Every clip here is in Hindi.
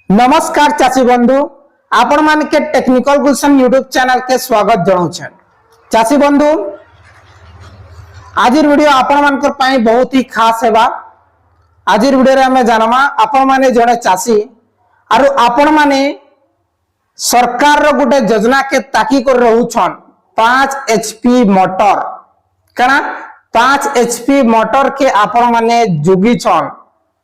नमस्कार चाषी बंधु आपण मान के टेक्निकल गुलशन यूट्यूब चैनल के स्वागत जनाऊँ। चाषी बंधु आज वीडियो आपण मान बहुत ही खास है। आज वीडियो रे हमें जानमा आपण माने जड़े चाषी और आपण माने सरकार रो गुटे योजना के ताकी कर रहउछन 5 HP मोटर कना 5 HP मोटर के आपण माने जुगी छन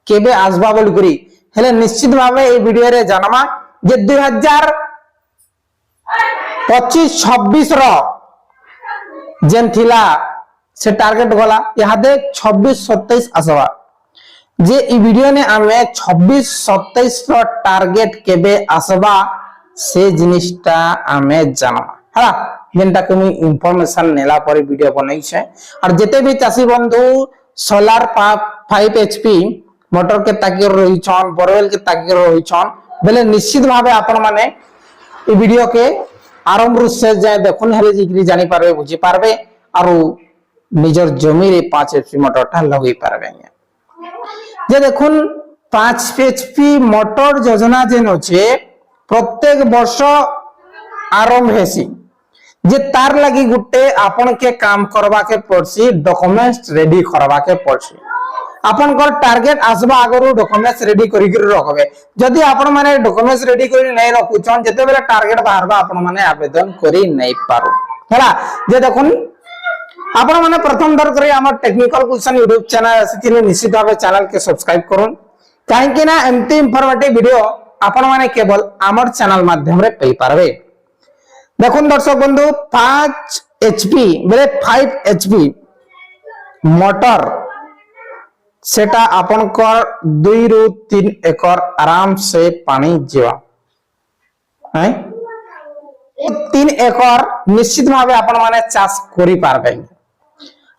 केबे आसबा बोल करी हेले निश्चित भावे ए वीडियो रे जानमा जे 2025-26 रो जेन थिला से टारगेट गला यहा दे 26-27 आसवा जे ई वीडियो ने आमे 26-27 रो टारगेट केबे आसबा से जिनिसटा आमे जानमा हला जेनटा को मी इंफॉर्मेशन नेला पर वीडियो बनाई छे और जेते भी चासी बंधु सोलर 5 HP मोटर के ताकिर रही छन बोरवेल के ताकिर रही छन बेले निश्चित भावे आपण माने ई वीडियो के आरंभ से जाय देखुन हेले जिकरी जानि पारबे बुझी पारबे और निजर जमी रे 5 HP मोटर टा लगई पारबे जे देखुन 5 HP मोटर योजना जेन होचे प्रत्येक वर्ष आरंभ हेसी जे तार लगी गुटे आपण के काम करबा के पड़सी डॉक्यूमेंट्स रेडी करबा के पड़सी आपण को टारगेट आसबा आगरो डॉक्यूमेंट्स रेडी करी रखबे जदी आपण माने डॉक्यूमेंट्स रेडी करी नै रखुछन जते बेला टारगेट बाहरबा आपण माने आवेदन करी नै पारो हला जे देखुन आपण माने प्रथम दर करी हमर टेक्निकल गुलशन यूट्यूब चैनल asiथिले निश्चित भाबे चैनल के सब्सक्राइब करूं काहे कि ना एमती इंफॉर्मेटिव वीडियो आपण माने केवल हमर चैनल माध्यम रे पई पारबे देखुन दर्शक बंधु 5 HP बेले 5 HP मोटर सेटा आपन कर 2 रु 3 एकर आराम से पानी जीवा है 3 एकर निश्चित भावे आपण माने चाष करि पारबे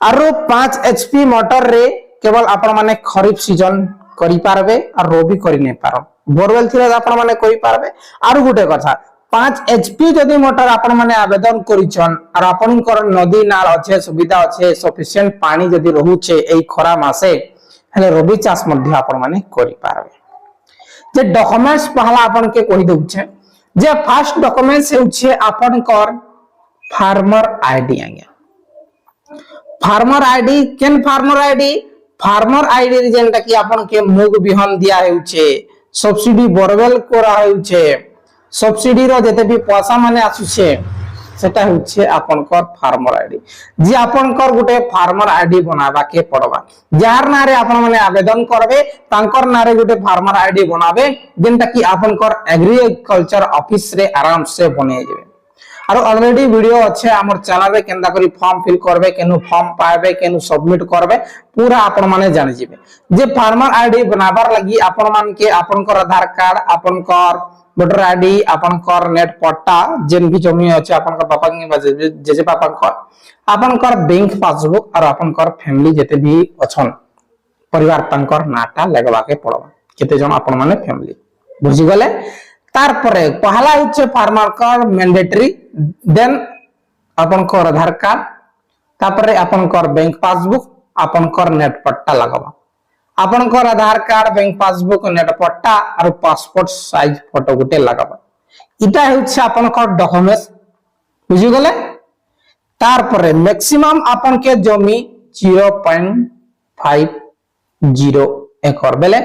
आरो 5 HP मोटर रे केवल आपण माने खरीफ सीजन करि पारबे और रबी करि नै पारो बोरवेल थिले आपण माने करि पारबे आरो गुटे कथा 5 HP जदी मोटर आपण माने आवेदन करिछन और आपण कर नदी नाल अच्छे सुविधा अच्छे सफिशिएंट पानी जदी रहूचे एई खरा मासे हेले रबी चाष मध्य आपण माने करि पारबे जे डॉक्यूमेंट्स पहला आपण के कहि दउछे जे फर्स्ट डॉक्यूमेंट्स होछे आपण कर फार्मर आईडी आज्ञा फार्मर आईडी केन फार्मर आईडी जेनटा कि आपण के मुग बिहन दिया होछे सब्सिडी बोरवेल कोरा होछे सब्सिडी रो जते भी पैसा माने आछुछे सेटा होछे आपन कर फार्मर आईडी जे आपन कर गुटे फार्मर आईडी बनाबा के पड़बा जार नारे आपन माने आवेदन करबे तांकर नारे गुटे फार्मर आईडी बनाबे जेनटा कि आपन कर एग्रीकल्चर ऑफिस रे आराम से बने जेबे और ऑलरेडी वीडियो अच्छे हमर चैनल रे केनदा करी फॉर्म फिल करबे केनु फॉर्म पाएबे केनु सबमिट करबे पूरा आपन माने जानि जेबे जे फार्मर आईडी बनाबार लगी आपन मान के आपन कर आधार कार्ड आपन कर वोटर आईडी आपन कर नेट पट्टा जेन भी जमी अछि आपन कर पापा के जेजे पापा कर आपन कर बैंक पासबुक और आपन कर फैमिली जते भी अछन परिवार तंकर नाटा लगवा के पड़बा केते जन आपन माने फैमिली बुझि गले तार परे पहला होचे फार्मर कर मैंडेटरी देन आपन कर आधार कार्ड तापरे आपन कर बैंक पासबुक आपन कर नेट पट्टा लगवा आपन कर आधार कार्ड बैंक पासबुक नेट पट्टा और पासपोर्ट साइज फोटो गुटे लगाबा इटा होछि आपन कर डॉक्यूमेंट्स बुझि गले तार परे मैक्सिमम आपन के जमी 0.50 एकर बेले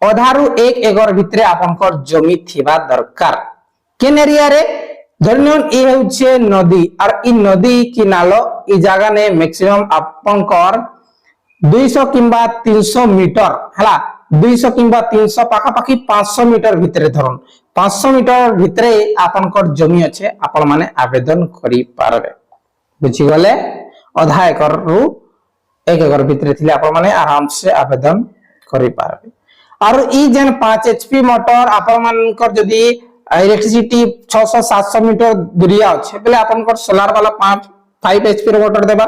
अधारु 1 एकर भितरे आपन कर जमी थिबा दरकार केन एरिया रे धरनियन ए होछि नदी और इ नदी किनालो इ जगह ने मैक्सिमम आपन कर 200 किंबा 300 मीटर हला 200 किंबा 300 पाखा पाखी 500 मीटर भितरे धरन 500 मीटर भितरे आपन कर जमी अच्छे आपन माने आवेदन करि पारबे बुझि गले आधा एकर रु 1 एकर भितरे थिले आपन माने आराम से आवेदन करि पारबे और ई जेन 5 HP मोटर आपन मान कर जदी इलेक्ट्रिसिटी 600-700 मीटर दूरिया अच्छे बेले आपन कर सोलार वाला 5 HP मोटर देबा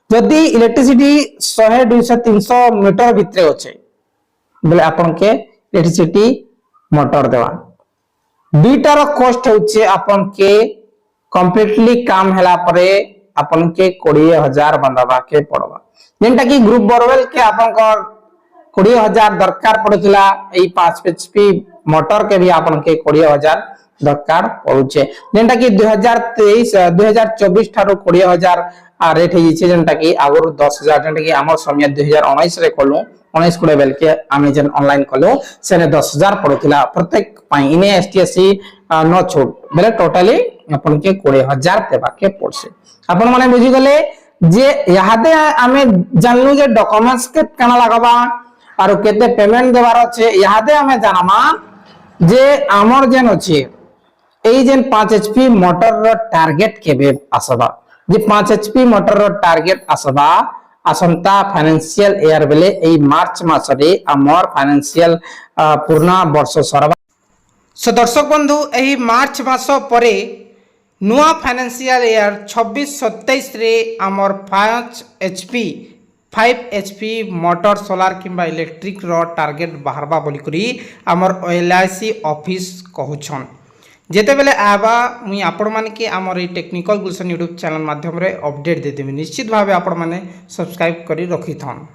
जदी इलेक्ट्रिसिटी 100-200-300 मीटर भितरे अच्छे बेले आपन के इलेक्ट्रिसिटी मोटर देवा दुईटार कॉस्ट होचे आपन के कंप्लीटली काम हैला परे आपन के 20,000 बंदाबा के पड़बा जेंटा कि ग्रुप बोरवेल के आपन 20,000 दरकार पड़ुला। 5 एचपी मोटर के भी आपन के 20,000 दरकार पड़ुचे, जेंटा कि 2023 2024 ठारो 20,000 रेट है जेंटा कि आगुर 10,000 जेंटा कि हमर समय 2019 रे कलु 19 बेल के आमे जेन ऑनलाइन कलु सेने 10,000 पड़ुला प्रत्येक पाई इने एसटीएससी न छोट बेले टोटली अपन के 20,000 देबा के पड़से। अपन माने बुझी गले जे यादे आमे जानलु जे डॉक्यूमेंट्स के कना लगाबा और केते पेमेंट देबार अछि यादे आमे जानमा जे हमर जेन अछि एई जेन 5 एचपी मोटर रो टारगेट केबे आसबा जे 5 एचपी मोटर रो टारगेट आसबा आसंता फाइनेंशियल ईयर बेले एई मार्च मासरे हमर फाइनेंशियल पूर्ण वर्ष सरबा। सो दर्शक बंधु एही मार्च मास परे नुआ फाइनेंशियल ईयर 26-27 रे हमर 5 एचपी मोटर सोलार किंबा इलेक्ट्रिक रो टारगेट बाहरबा बोली करी हमर एलआईसी ऑफिस कहउछन। जेते बेले आबा मुई आपण माने के हमर ए टेक्निकल गुलशन यूट्यूब चैनल माध्यम रे अपडेट दे देबी। निश्चित भाबे आपण माने सब्सक्राइब करी रखिथन।